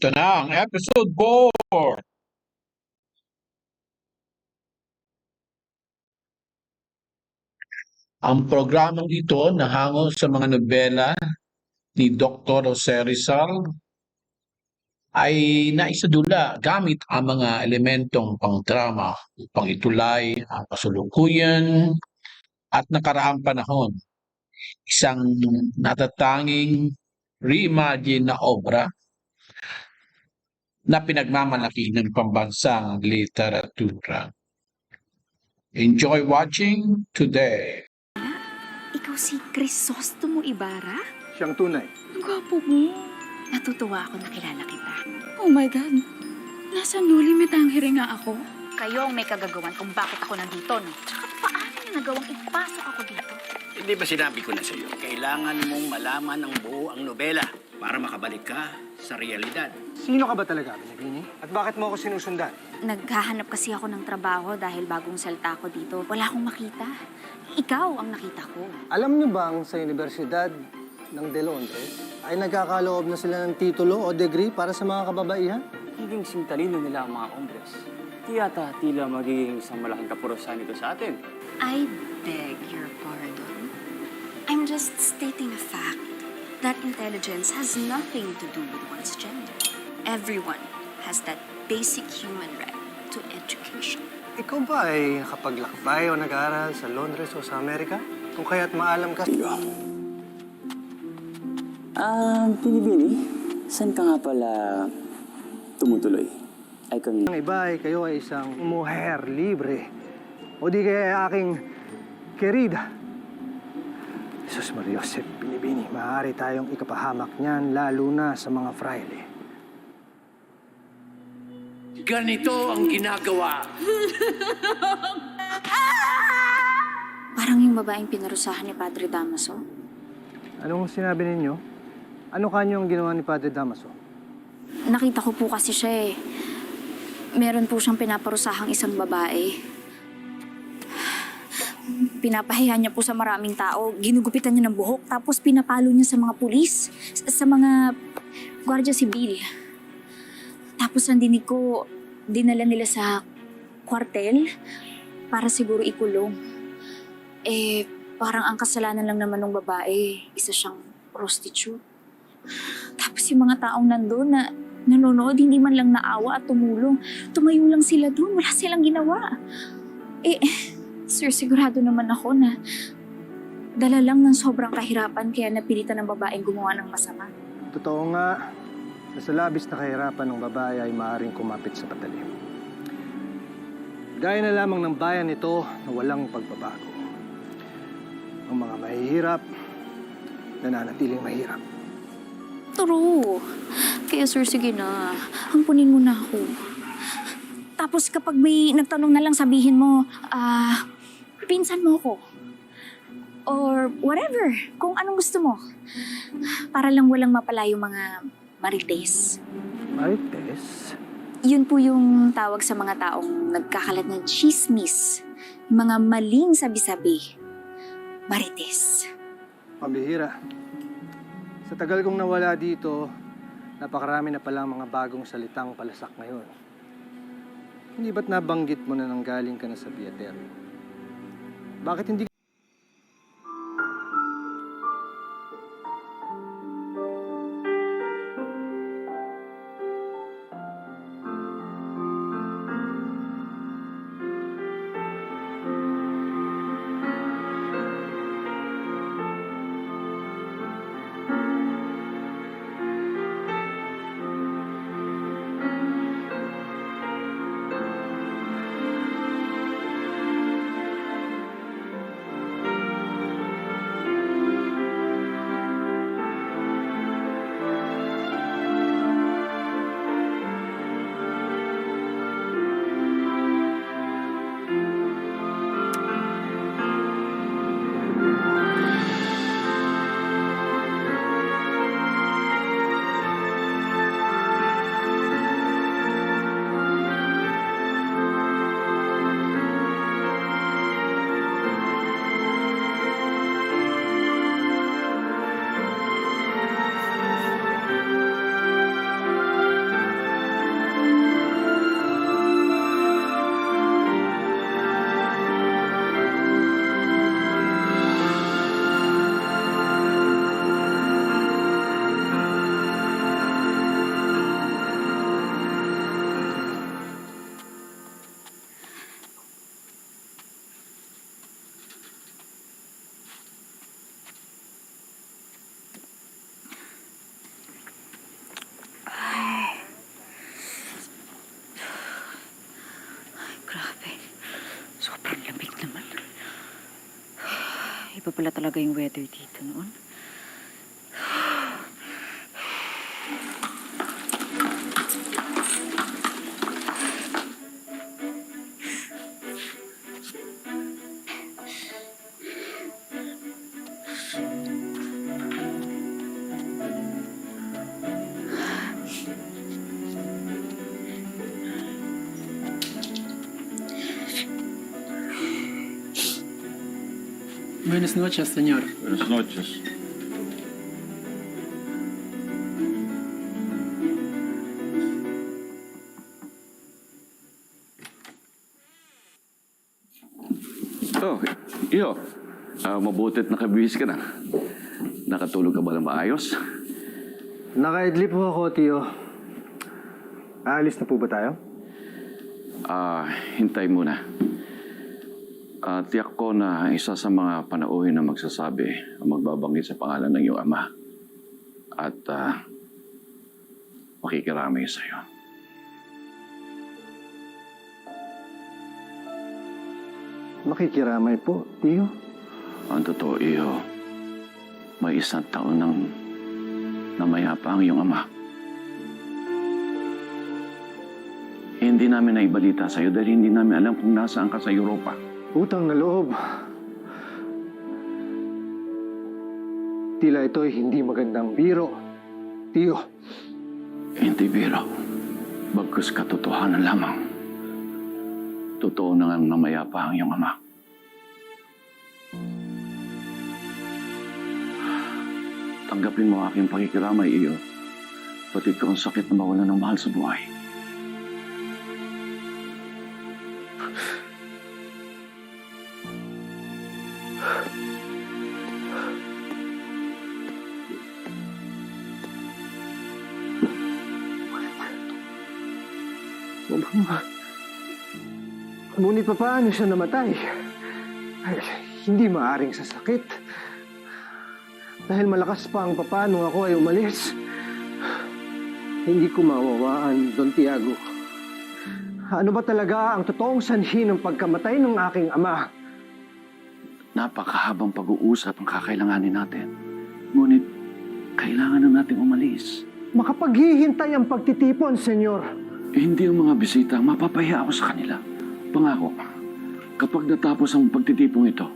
Ito na ang episode 4. Ang programang ito nahango sa mga nobela ni Dr. Jose Rizal ay naisadula gamit ang mga elementong pangdrama upang itulay ang kasalukuyan at nakaraang panahon. Isang natatanging reimagine na obra na pinagmamalaki ng pambansang literatura. Enjoy watching today. Ikaw si Crisostomo Ibarra? Siyang tunay. Ang gwapo mo. Natutuwa ako nakilala kita. Oh my God. Nasa no limit ang hiringa ako. Kayo ang may kagagawan kung bakit ako nandito, no? Tsaka paano niyo nagawang ipasok ako dito? Hindi ba sinabi ko na sa'yo, kailangan mong malaman ng buo ang nobela para makabalik ka sa realidad. Sino ka ba talaga, Binibini? At bakit mo ako sinusundan? Naghahanap kasi ako ng trabaho dahil bagong salta ako dito. Wala akong makita. Ikaw ang nakita ko. Alam niyo bang sa Universidad ng De Londres ay nagkakaloob na sila ng titulo o degree para sa mga kababaihan? Higing sintalino nila ang mga hombres. Di yata tila magiging isang malaking kapurusan ito sa atin. I beg your pardon. I'm just stating a fact that intelligence has nothing to do with one's gender. Everyone has that basic human right to education. Ikaw ba ay nakapaglakbay o nag-aaral sa Londres o sa Amerika? Kung kaya't maalam ka. Binibini, saan ka nga pala tumutuloy? Ay kung... Ang iba ay kayo ay isang mujer libre. O di kaya aking querida. Jesus Maria Josep Binibini, maaari tayong ikapahamak niyan lalo na sa mga fraile. Ganito ang ginagawa. Parang yung babaeng pinarusahan ni Padre Damaso. Anong sinabi ninyo? Ano kanyo ang ginawa ni Padre Damaso? Nakita ko po kasi siya eh. Meron po siyang pinaparusahang isang babae. Pinapahiya niya po sa maraming tao. Ginugupitan niya ng buhok. Tapos pinapalo niya sa mga pulis. Sa mga gwardiya sibil. Tapos ang dinig ko, dinala nila sa kwartel para siguro ikulong. Eh, parang ang kasalanan lang naman ng babae, isa siyang prostitute. Tapos yung mga taong nandun na nanonood, hindi man lang naawa at tumulong. Tumayo lang sila doon, wala silang ginawa. Eh, sir, sigurado naman ako na dala lang ng sobrang kahirapan kaya napilitan ng babaeng gumawa ng masama. Totoo nga, na sa labis na kahirapan ng babae ay maaaring kumapit sa patalim. Gaya na lamang ng bayan nito na walang pagbabago. Ang mga mahihirap, nananatiling mahirap. True. Kaya sir, sige na. Hampunin mo na ako. Tapos kapag may nagtanong na lang sabihin mo, pinsan mo ko. Or whatever, kung anong gusto mo. Para lang walang mapala yung mga marites. Marites? Yun po yung tawag sa mga taong nagkakalat ng chismis. Mga maling sabi-sabi. Marites. Pambihira. Sa tagal kong nawala dito, napakarami na palang mga bagong salitang palasak ngayon. Hindi ba't nabanggit mo na nanggaling ka na sa Viaterio? Bakit hindi Iba pala talaga yung weather dito noon. Buenas noches, señor. Buenas noches. Oh, iyo. Mabutit nakabihis ka na. Nakatulog ka ba ng maayos? Nakaidlip po ako, Tiyo. Aalis na po ba tayo? Hintay muna. Tiyak ko na isa sa mga panauhin na magsasabi ang magbabanggit sa pangalan ng iyong ama. At makikiramay sa'yo. Makikiramay po, Tiyo. Ang totoo, iyo, may 1 taon nang namayapa ang iyong ama. Hindi namin naibalita sa'yo dahil hindi namin alam kung nasaan ka sa Europa. Utang na loob. Tila ito'y hindi magandang biro, Tiyo. Hindi biro. Bagkus katotohanan lamang. Totoo na ngang namayapa ang iyong ama. Tanggapin mo aking pakikiramay, iyo. Pati ko ang sakit na mawala ng mahal sa buhay. Ngunit paano siya namatay? Ay, hindi maaring sa sakit. Dahil malakas pa ang papa nung ako ay umalis. Hindi ko mawawaan, Don Tiago. Ano ba talaga ang totoong sanhi ng pagkamatay ng aking ama? Napakahabang pag-uusap ang kakailanganin natin. Ngunit, kailangan na natin umalis. Makapaghihintay ang pagtitipon, Senyor. Hindi ang mga bisita, mapapahiya ako sa kanila. Pangako, kapag natapos ang pagtitipong ito,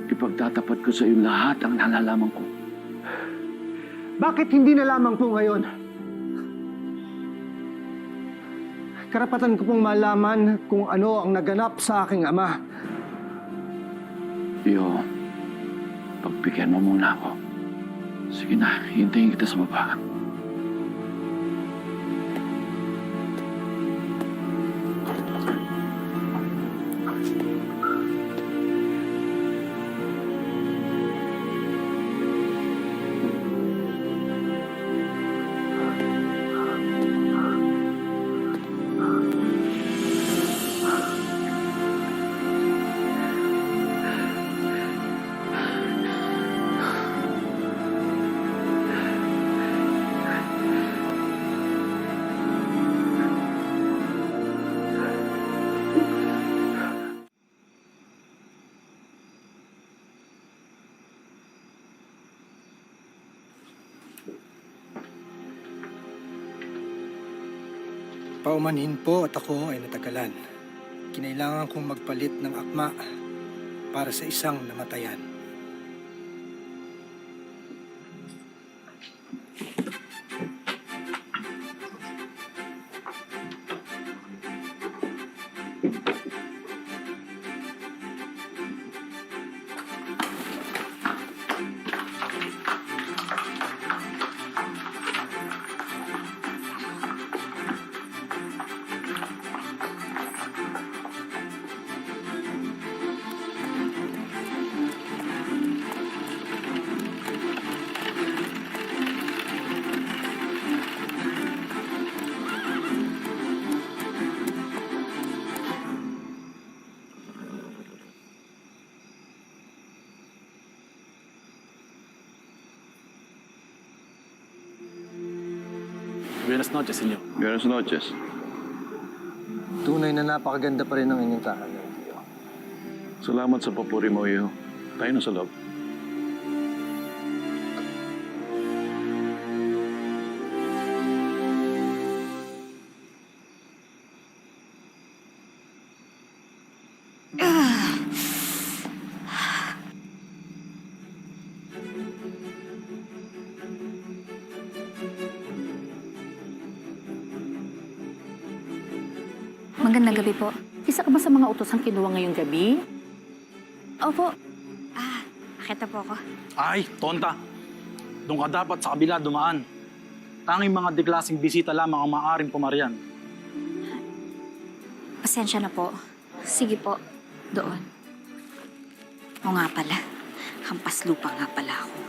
ipagtatapat ko sa iyo lahat ang nalalaman ko. Bakit hindi na lamang po ngayon? Karapatan ko pong malaman kung ano ang naganap sa aking ama. Iyo, pagbigyan mo muna ako. Sige na, hintayin kita sa baba. Paumanhin po at ako ay natagalan. Kinailangan kong magpalit ng akma para sa isang namatayan. Buenas noches, señor. Buenas noches. Tunay na napakaganda pa rin ng inyong tahanan. Salamat sa papuri mo, iyo. Tayo na sa loob. Magandang gabi po. Isa ka ba sa mga utosang kinuha ngayong gabi? Opo. Akit na po ako. Ay, tonta. Doon ka dapat sa kabila dumaan. Tanging mga deklaseng bisita lamang ang maaaring pumarian. Pasensya na po. Sige po. Doon. O nga pala. Hampas lupa nga pala ako.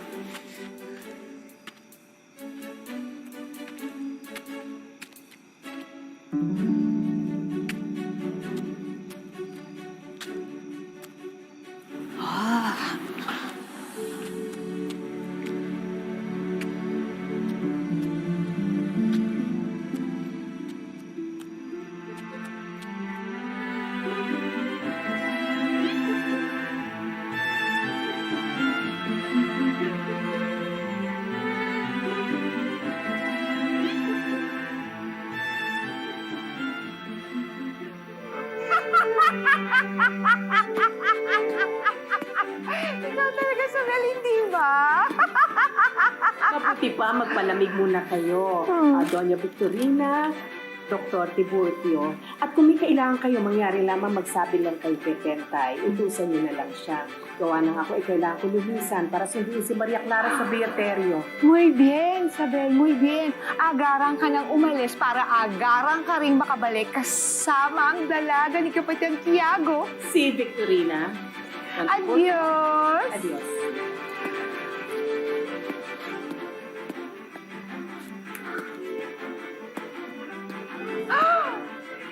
Ikaw talaga sa galing, di ba? Mabuti pa, magpalamig muna kayo. Doña Victorina, Dr. Tiburcio. At kung may kailangan kayo, mangyari lamang magsabi lang kay Pepentay. Utusan niyo na lang siya. Gawa nang ako ay kailangan ko lumisan para sunduin si Maria Clara sa Beaterio. Muy bien, Isabel, muy bien. Agarang ka nang umalis para agarang ka rin makabalik kasama ang dalaga ni Kapitan Tiago. Si Victorina. Adios! Adios.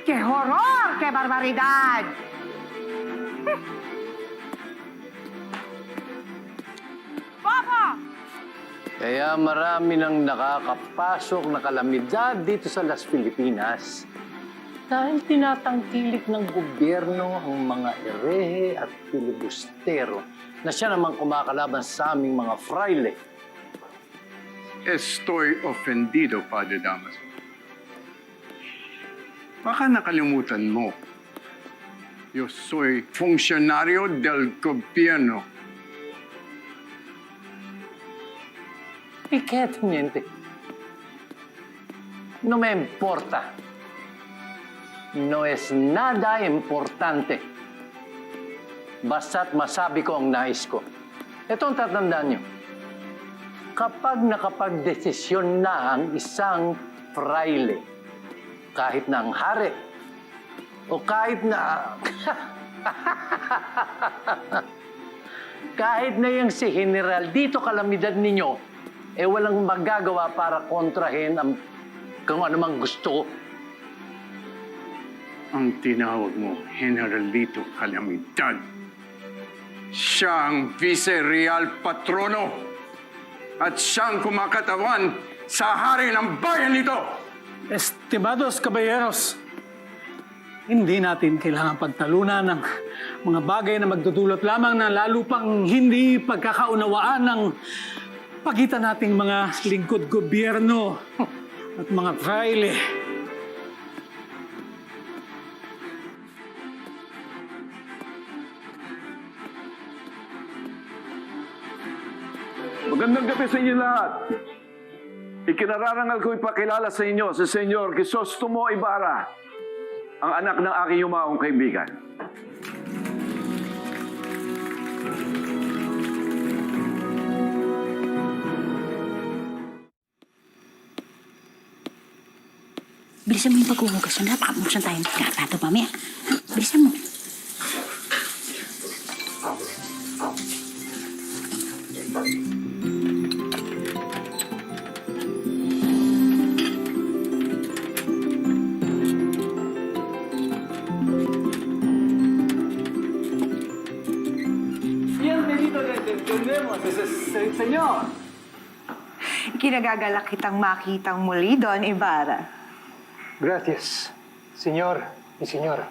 ¡Qué horror! ¡Qué barbaridad! Papa! Kaya marami nang nakakapasok na kalamidad dito sa Las Filipinas dahil tinatangkilik ng gobyerno ang mga erehe at filibustero na siya naman kumakalaban sa aming mga fraile. Estoy ofendido, Padre Damaso. Baka nakalimutan mo. Yo soy funcionario del gobierno. ¿Y qué, teniente? No me importa. No es nada importante. Basta't masabi ko ang nais ko. Ito ang tatandaan nyo. Kapag nakapagdesisyon na ang isang fraile, kahit na ang hari, o kahit na... kahit na yung si General dito kalamidad ninyo, eh walang magagawa para kontrahin ang kung anumang gusto ko. Ang tinawag mo, Generalito Calamidad. Siya ang Vice-Real Patrono at siyang kumakatawan sa hari ng bayan nito. Estimados caballeros, hindi natin kailangan pagtalunan ng mga bagay na magdudulot lamang na lalo pang hindi pagkakaunawaan ng pagitan nating mga lingkod gobyerno at mga fraile. Magandang gabi sa inyo lahat. Ikinararangal ko ipakilala sa inyo si Senyor Crisostomo Ibarra, ang anak ng aking yumaong kaibigan. Bilisan mo yung paghuhugas na. Napakamusan tayo ng plato mamaya. Bilisan mo. Bienvenido entendemos, Senyor. Kinagagalak kitang makitang muli, Don Ibarra. Gracias, Señor y Señora.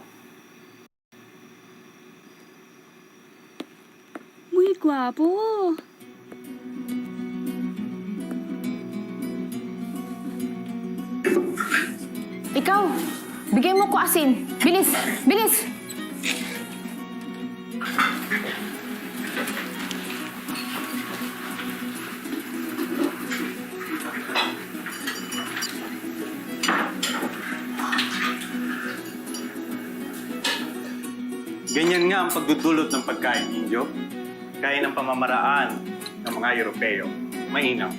Muy gwapo. Ikaw, bigay mo ko asin. Bilis! Bilis! Ganyan nga ang pagdudulot ng pagkain, Indio. Kaya ng pamamaraan ng mga Europeo. Mainam.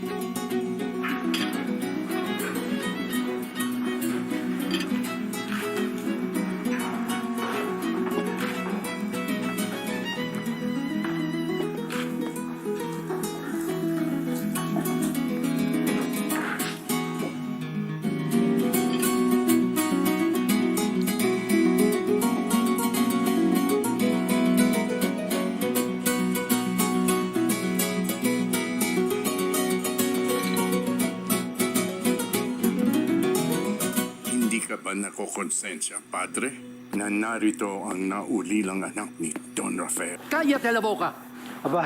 Hindi ka ba nakokonsensya, Padre, na narito ang naulilang anak ni Don Rafael? Kaya la boca! Aba,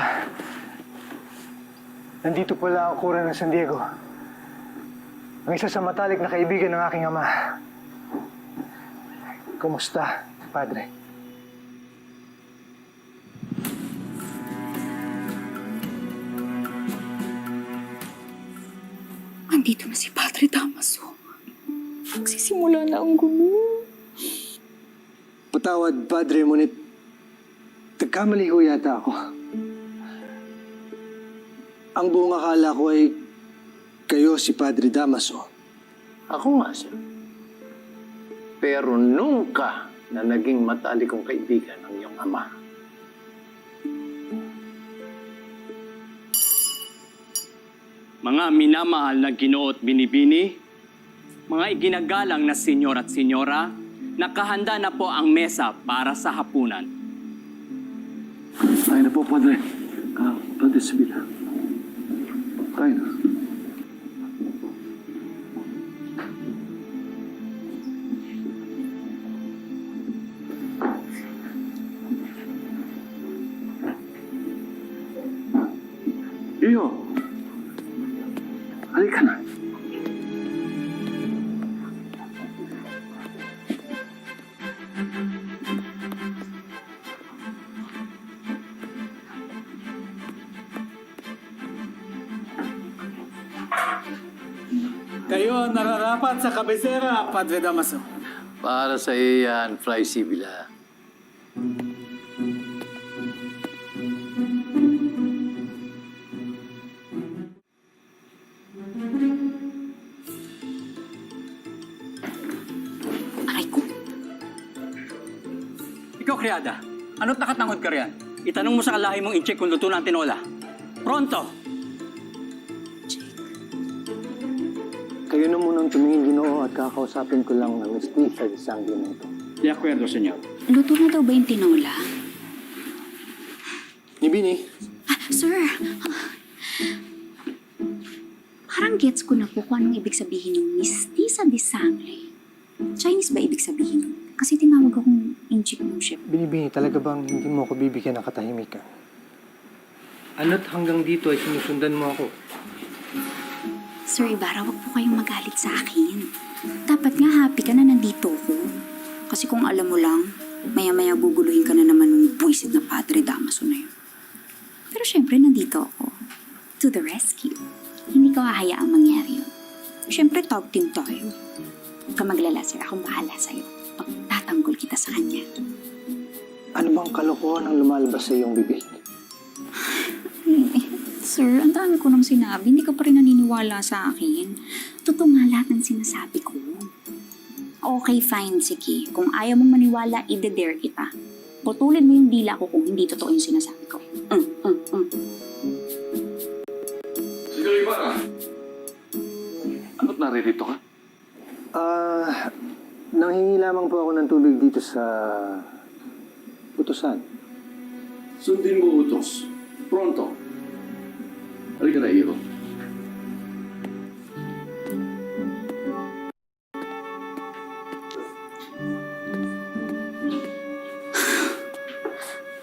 nandito pala ang kura ng San Diego. Ang isa sa matalik na kaibigan ng aking ama. Kumusta, Padre? Andito na si Padre Damaso. Magsisimula na ang gulo. Patawad, Padre, ngunit nagkamali ho yata ako. Ang buong akala ko ay kayo si Padre Damaso. Ako nga siya. Pero nunca na naging matalik kong kaibigan ng iyong ama. Mga minamahal na Ginoo at Binibini, mga iginagalang na senyor at senyora, nakahanda na po ang mesa para sa hapunan. Kain na po, Padre. Padre Sibila. Kain na. Iyo. Halika na. Kayo nararapat sa kabisera, Padre Damaso. Para sa iyo yan, Fly Sibila. Aray ko. Ikaw, Kriada, ano't nakatangod ka riyan? Itanong mo sa kalahi mong in-check kung luto na ang tinola. Pronto! Kayo na munang tumingin, Ginoo, at kakausapin ko lang ng mestiza de sangre na ito. De acuerdo, senyor. Luto na daw ba yung tinola? Ni Bini, Sir, parang gets ko na po kung anong ibig sabihin ng mestiza de sangre. Chinese ba ibig sabihin nun? Kasi tinawag akong inchik ng ship. Bini, talaga bang hindi mo ako bibigyan ng katahimikan? Ano't hanggang dito ay sinusundan mo ako? Sir Ibarra, wag po kayong magalit sa akin. Dapat nga happy ka na nandito ko. Kasi kung alam mo lang, maya-maya guguluhin ka na naman ng buwisit na Padre Damaso na yun. Pero syempre, nandito ako. To the rescue. Hindi ko hahayaang mangyari yun. Syempre, tag team tayo. Huwag ka maglala, sir. Akong bahala sa'yo. Pagtatanggol kita sa kanya. Ano bang kalokohan ang lumalabas sa iyong bibig? Sir, ang dami ko nang sinabi. Hindi ka pa rin naniniwala sa akin. Totoo nga lahat ng sinasabi ko. Okay, fine. Sige. Kung ayaw mong maniwala, ide-dare kita. Putulin mo yung dila ko kung hindi totoo yung sinasabi ko. Senyor Ibarra, ano't naririto ka? Nanghingi lamang po ako ng tubig dito sa utusan. Sundin mo utos. Pronto. Halika na, iyo.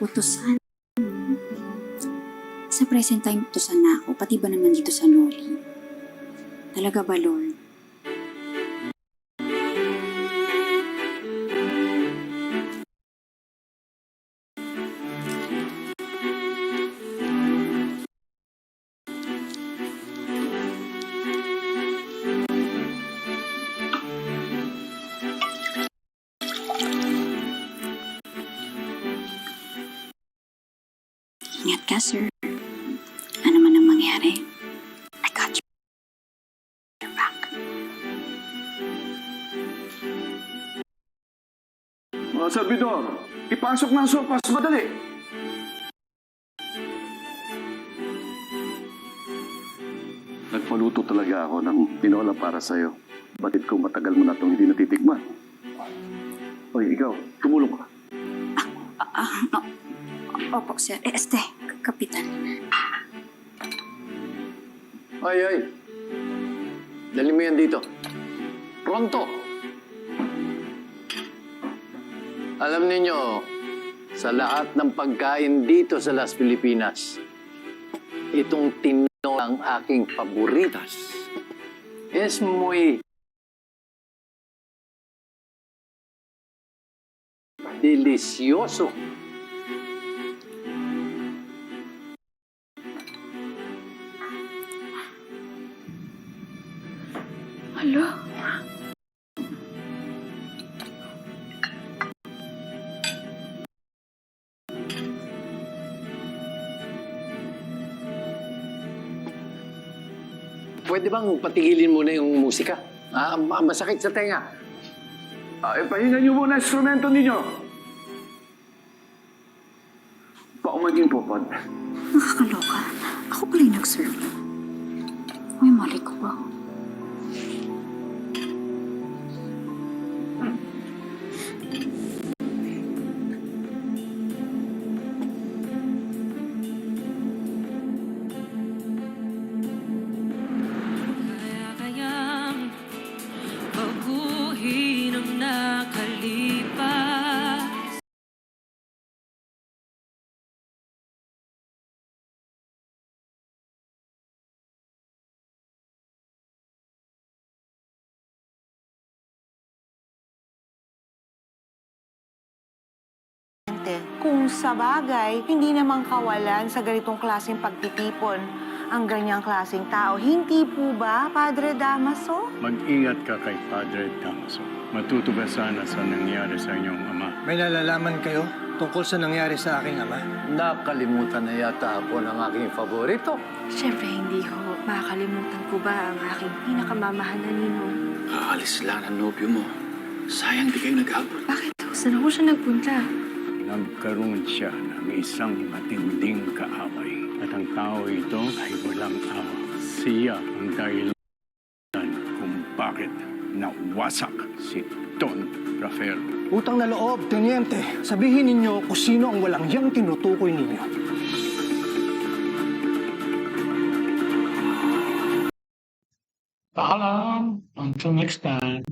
Utusan. present time to sana ako, pati ba naman dito sa Noli? Talaga ba, Lord? Ingat ka, sir. Ano man ang mangyari, I got your back. Mga servidor, ipasok na ang sopas, madali. Nagpaluto talaga ako ng tinola para sa'yo. Batid ko matagal mo na itong hindi natitikman. Oy, ikaw, tumulong ka. Opo, sir. Kapitan. Ay. Dali mo yan dito. Pronto! Alam ninyo, sa lahat ng pagkain dito sa Las Filipinas, itong tinola ang aking paboritas. Es muy delicioso. Hala? Pwede bang patigilin muna yung musika? Masakit sa tenga. Pahinga niyo muna ang instrumento ninyo. Paumagin po, Pod. Nakakaloka. Ako pala yung nag-serve. May mali ko ba? Baguhin ang nakalipas. Kung sa bagay, hindi naman kawalan sa ganitong klaseng pagtitipon ang ganyang klaseng tao. Hindi po ba, Padre Damaso? Mag-ingat ka kay Padre Damaso. Matuto ka sana sa nangyari sa inyong ama. May nalalaman kayo tungkol sa nangyari sa aking ama? Nakalimutan na yata ako ng aking favorito. Siyempre, hindi ho. Makakalimutan ko ba ang aking pinakamamahal na ninong? Aalis lang ang nobyo mo. Sayang di kayo nag-abot. Bakit ho? Saan ho siya nagpunta? Nagkaroon siya ng isang matinding kaaway. At ang tao ito ay walang awa. Siya ang dahilan kung bakit nawasak si Don Rafael. Utang na loob, Teniente. Sabihin ninyo kung sino ang walang yang tinutukoy ninyo. Paalam. Until next time.